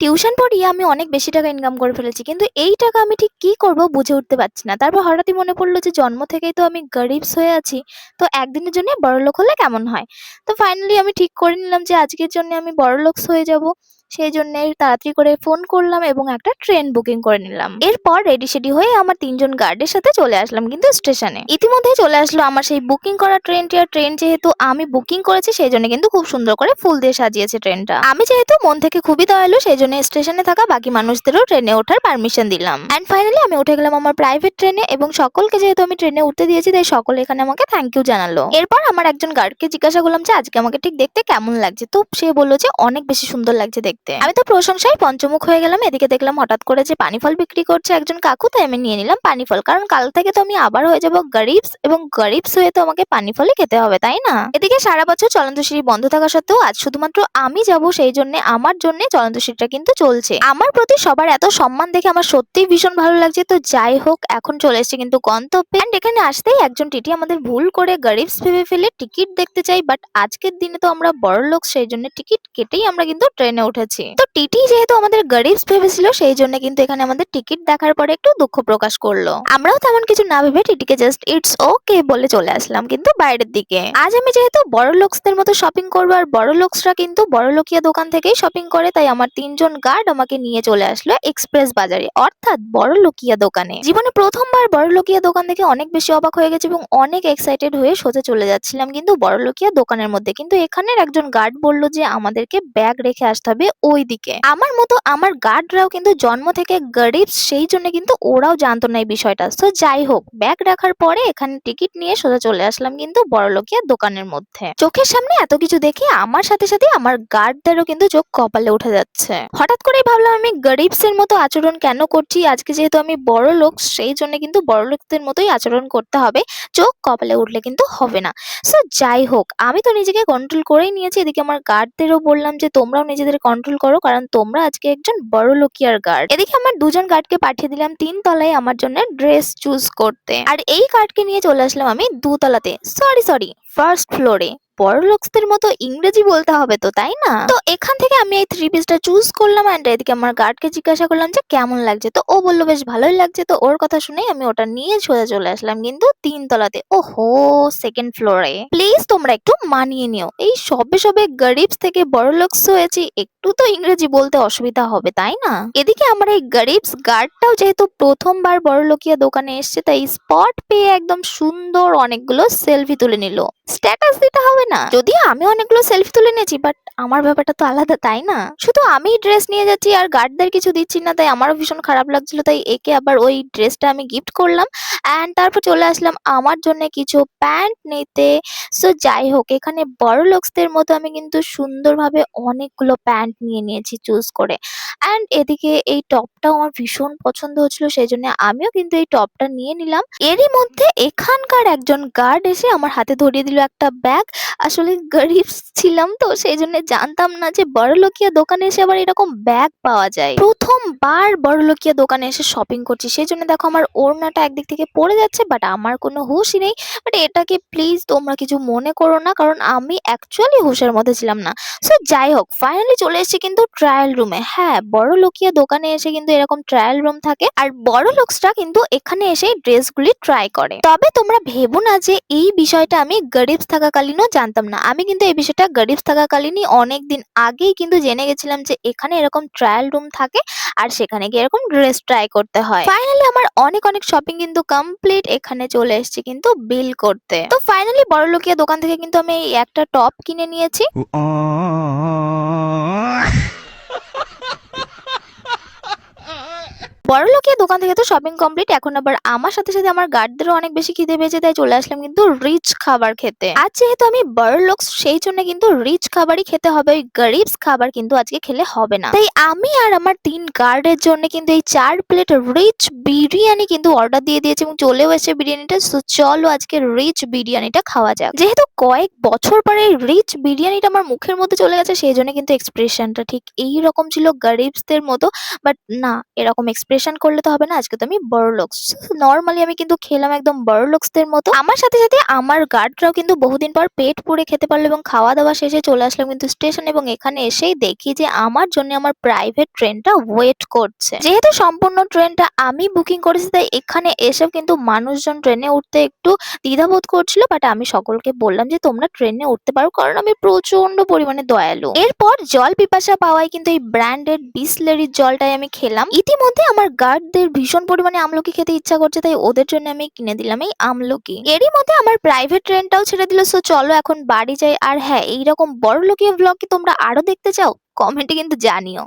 Tuition পড়িয়ে আমি অনেক বেশি টাকা ইনকাম করে ফেলেছি, কিন্তু এই টাকা আমি ঠিক কি করব বুঝে উঠতে পারছি না। তারপর হঠাৎই মনে পড়লো যে জন্ম থেকেই তো আমি গরিবস হয়ে আছি, তো একদিনের জন্য বড়লোক হলে কেমন হয়। তো ফাইনালি আমি ঠিক করে নিলাম যে আজকের জন্য আমি বড়লোকস হয়ে যাব। সেই জন্য তাড়াতাড়ি করে ফোন করলাম এবং একটা ট্রেন বুকিং করে নিলাম। এরপর রেডি সেডি হয়ে আমার তিনজন গার্ডের সাথে চলে আসলাম কিন্তু স্টেশনে। ইতিমধ্যেই চলে আসলো আমার সেই বুকিং করা ট্রেনটি। আর ট্রেন যেহেতু আমি বুকিং করেছি সেই জন্য কিন্তু খুব সুন্দর করে ফুল দিয়ে সাজিয়েছে ট্রেনটা। আমি যেহেতু মন থেকে খুবই দয়ালু সেই জন্য স্টেশনে থাকা বাকি মানুষদেরও ট্রেনে ওঠার পারমিশন দিলাম। এন্ড ফাইনালি আমি উঠে গেলাম আমার প্রাইভেট ট্রেনে, এবং সকলকে যেহেতু আমি ট্রেনে উঠতে দিয়েছি তাই সকলে এখানে আমাকে থ্যাংক ইউ জানালো। এরপর আমার একজন গার্ডকে জিজ্ঞাসা করলাম যে আজকে আমাকে ঠিক দেখতে কেমন লাগছে, তো সে বললো যে অনেক বেশি সুন্দর লাগছে দেখতে। আমি তো প্রশংসায় পঞ্চমুখ হয়ে গেলাম। এদিকে দেখলাম হঠাৎ করে যে পানি ফল বিক্রি করছে একজন কাকু, তাই আমি নিয়ে নিলাম পানি ফল, কারণ কাল থেকে তো আমি আবার হয়ে যাব গরিবস, এবং গরিবস হয়ে তো আমাকে পানি ফলই খেতে হবে, তাই না। এদিকে সারা বছর চলন্ত সিঁড়ি বন্ধ থাকা সত্ত্বেও আজ শুধুমাত্র আমি যাব, সেই জন্য আমার জন্য চলন্ত সিঁড়িটা কিন্তু চলছে। আমার প্রতি সবার এত সম্মান দেখে আমার সত্যিই ভীষণ ভালো লাগছে। তো যাই হোক, এখন চলে এসেছি কিন্তু গন্তব্যে। এন্ড এখানে আসতেই একজন টিটি আমাদের ভুল করে গরিবস ভেবে ফেলে টিকিট দেখতে চাই, বাট আজকের দিনে তো আমরা বড় লোক, সেই জন্য টিকিট কেটেই আমরা কিন্তু ট্রেনে উঠেছি। তো টিটি যেহেতু আমাদের গরিবস ভেবেছিল সেই জন্য কিন্তু এখানে আমাদের টিকিট দেখার পরে একটু দুঃখ প্রকাশ করলো। আমরাও তেমন কিছু না ভেবে টিটিকে জাস্ট ইটস ওকে বলে চলে আসলাম কিন্তু বাইরের দিকে। আজ আমি যেহেতু বড় লোকসদের মতো শপিং করবো, আর বড় লোকসরা কিন্তু বড় লোকিয়া দোকান থেকেই শপিং করে, তাই আমার তিনজন গার্ড আমাকে নিয়ে চলে আসলো এক্সপ্রেস বাজারে, অর্থাৎ বড় লোকিয়া দোকানে। জীবনে প্রথমবার বড় লোকিয়া দোকান থেকে অনেক বেশি অবাক হয়ে গেছে এবং অনেক এক্সাইটেড হয়ে সোজা চলে যাচ্ছিলাম কিন্তু বড় লোকিয়া দোকানের মধ্যে। কিন্তু এখানের একজন গার্ড বলল যে আমাদেরকে ব্যাগ রেখে আসতে হবে ওই দিকে। আমার মতো আমার গার্ডরাও কিন্তু জন্ম থেকে গরিব, সেই জন্য কিন্তু ওরাও জানতো না এই বিষয়টা। তো যাই হোক, ব্যাগ রাখার পরে এখানে টিকিট নিয়ে সোজা চলে আসলাম কিন্তু বড়লোকিয়া দোকানের মধ্যে। চোখের সামনে এত কিছু দেখে আমার সাথে সাথে আমার গার্ডদেরও কিন্তু চোখ কপালে উঠে যাচ্ছে। হঠাৎ করেই ভাবলাম আমি গরিবস এর মতো আচরণ কেন করছি, আজকে যেহেতু আমি বড় লোক সেই জন্য কিন্তু বড় লোকদের মতোই আচরণ করতে হবে, চোখ কপালে উঠলে কিন্তু হবে না। সো যাই হোক, আমি তো নিজেকে কন্ট্রোল করেই নিয়েছি। এদিকে আমার গার্ডদেরও বললাম যে তোমরাও নিজেদের কন্ট্রোল করো, কারণ তোমরা আজকে একজন বড় লোকিয়ার গার্ড। এদিকে আমার দুজন গার্ডকে পাঠিয়ে দিলাম 3 তলায় আমার জন্য ড্রেস চুজ করতে, আর এই গার্ডকে নিয়ে চলে আসলাম আমি 2 তলাতে, সরি ফার্স্ট ফ্লোরে। বড় লোকসদের মতো ইংরেজি বলতে হবে তো, তাই না। তো এখান থেকে আমি এই 3 পিসটা চুজ করলাম। এন্ড এদিকে আমার গার্ডকে জিজ্ঞাসা করলাম যে কেমন লাগছে, তো ও বললো বেশ ভালোই লাগছে। তো ওর কথা শুনেই আমি ওটা নিয়ে সোজা চলে আসলাম কিন্তু 3 তলাতে। ওহো, সেকেন্ড ফ্লোরে। প্লিজ তোমরা একটু মানিয়ে নিও, এই সবে সবে গরিবস থেকে বড় লোকস হয়েছি, একটু তো ইংরেজি বলতে অসুবিধা হবে, তাই না। এদিকে আমার এই গরিবস গার্ডটাও যেহেতু প্রথমবার বড় লোকিয়া দোকানে এসছে, তাই স্পট পেয়ে একদম সুন্দর অনেকগুলো সেলফি তুলে নিল। স্ট্যাটাস দিতে হবে না, যদিও আমি অনেকগুলো সেলফি তুলে নিয়েছি, বাট আমার ব্যাপারটা তো আলাদা, তাই না। শুধু আমি ড্রেস নিয়ে যাচ্ছি আর গার্ডদের কিছু দিচ্ছি না, তাই আমারও ভীষণ খারাপ লাগছিল। তাই একে আবার ওই ড্রেসটা আমি গিফট করলাম। অ্যান্ড তারপর চলে আসলাম আমার জন্য কিছু প্যান্ট নিতে। সো যাই হোক, এখানে বড় লোকসদের মতো আমি কিন্তু সুন্দরভাবে অনেকগুলো প্যান্ট নিয়ে নিয়েছি চুজ করে। অ্যান্ড এদিকে এই টপটাও আমার ভীষণ পছন্দ হচ্ছিল, সেই জন্য আমিও কিন্তু এই টপটা নিয়ে নিলাম। এরই মধ্যে এখানকার একজন গার্ড এসে আমার হাতে ধরিয়ে দিল একটা ব্যাগ। আসলে গরিব ছিলাম তো সেই জন্য জানতাম না যে বড়লোকিয়া দোকানে এসে আবার এরকম ব্যাগ পাওয়া যায়। প্রথমবার বড়লোকিয়া দোকানে এসে শপিং করছি, সেই জন্য দেখো আমার ওড়নাটা একদিক থেকে পড়ে যাচ্ছে, বাট আমার কোনো হুঁশই নেই। বাট এটাকে প্লিজ তোমরা কিছু মনে করো না, কারণ আমি অ্যাকচুয়ালি হুঁশের মধ্যে ছিলাম না। সো যাই হোক, ফাইনালি চলে এসেছি কিন্তু ট্রায়াল রুমে। হ্যাঁ, বড় লোকিয়া দোকানে এসে কিন্তু এরকম ট্রায়াল রুম থাকে, আর বড় লোকসরা কিন্তু এখানে এসে ড্রেসগুলি ট্রাই করে। তবে তোমরা ভেবো না যে এই বিষয়টা আমি গরিবস থাকাকালীনও জানতাম না। আমি কিন্তু এই বিষয়টা গরিবস থাকাকালীনই অনেকদিন আগেই কিন্তু জেনে গেছিলাম যে এখানে এরকম ট্রায়াল রুম থাকে, আর সেখানে গিয়ে এরকম ড্রেস ট্রাই করতে হয়। ফাইনালি আমার অনেক শপিং কিন্তু কমপ্লিট। এখানে চলে এসেছি কিন্তু বিল করতে। তো ফাইনালি বড়লোকিয়া দোকান থেকে কিন্তু আমি এই একটা টপ কিনে নিয়েছি। বড়লোকিয়া দোকান থেকে তো শপিং কমপ্লিট। এখন আবার আমার সাথে সাথে আমার গার্ডদেরও অনেক বেশি খিদে পেয়েছে, তাই চলে আসলাম কিন্তু রিচ খাবার খেতে। আজ যেহেতু আমি বড়লোক সেই জন্য কিন্তু রিচ খাবারই খেতে হবে, ওই গরিবস খাবার কিন্তু আজকে খেলে হবে না। তাই আমি আর আমার 3 গার্ডের জন্য কিন্তু এই 4 প্লেট রিচ বিরিয়ানি কিন্তু অর্ডার দিয়ে দিয়েছি এবং চলেও এসেছে বিরিয়ানিটা। সো চলো আজকে রিচ বিরিয়ানিটা খাওয়া যাক। যেহেতু কয়েক বছর পরে রিচ বিরিয়ানিটা আমার মুখের মধ্যে চলে গেছে, সেই জন্য কিন্তু এক্সপ্রেশনটা ঠিক এই রকম ছিল গরিবসদের মতো, বাট না, এরকম এক্সপ্রেশন ইমপ্রেশন করলে তো হবে না, আজকে তো আমি বড়লোক। নর্মালি আমি কিন্তু খেলাম একদম বড়লোকসদের মতো। আমার সাথে সাথে আমার গার্ডরাও কিন্তু বহুদিন পর পেট পুড়ে খেতে পারলো এবং খাওয়া দাওয়া শেষে চলে আসলাম কিন্তু স্টেশন, এবং এখানে এসেই দেখি যে আমার জন্য আমার প্রাইভেট ট্রেনটা ওয়েট করছে। যেহেতু সম্পূর্ণ ট্রেনটা আমি বুকিং করেছি, তাই এখানে এসেও কিন্তু মানুষজন ট্রেনে উঠতে একটু দ্বিধাবোধ করছিল, বাট আমি সকলকে বললাম যে তোমরা ট্রেনে উঠতে পারো, কারণ আমি প্রচন্ড পরিমাণে দয়ালু। এরপর জল পিপাসা পাওয়ায় কিন্তু এই ব্র্যান্ডেড বিসলেরির জলটাই আমি খেলাম। ইতিমধ্যে আমার গার্ডদের ভীষণ পরিমাণে আমলকি খেতে ইচ্ছা করছে, তাই ওদের জন্য আমি কিনে দিলাম এই আমলকি। এরই মধ্যে আমার প্রাইভেট ট্রেনটাও ছেড়ে দিল। সো চলো এখন বাড়ি যাই। আর হ্যাঁ, এইরকম বড়লোকিয়া ভ্লগ কি তোমরা আরো দেখতে চাও? কমেন্টে কিন্তু জানিও।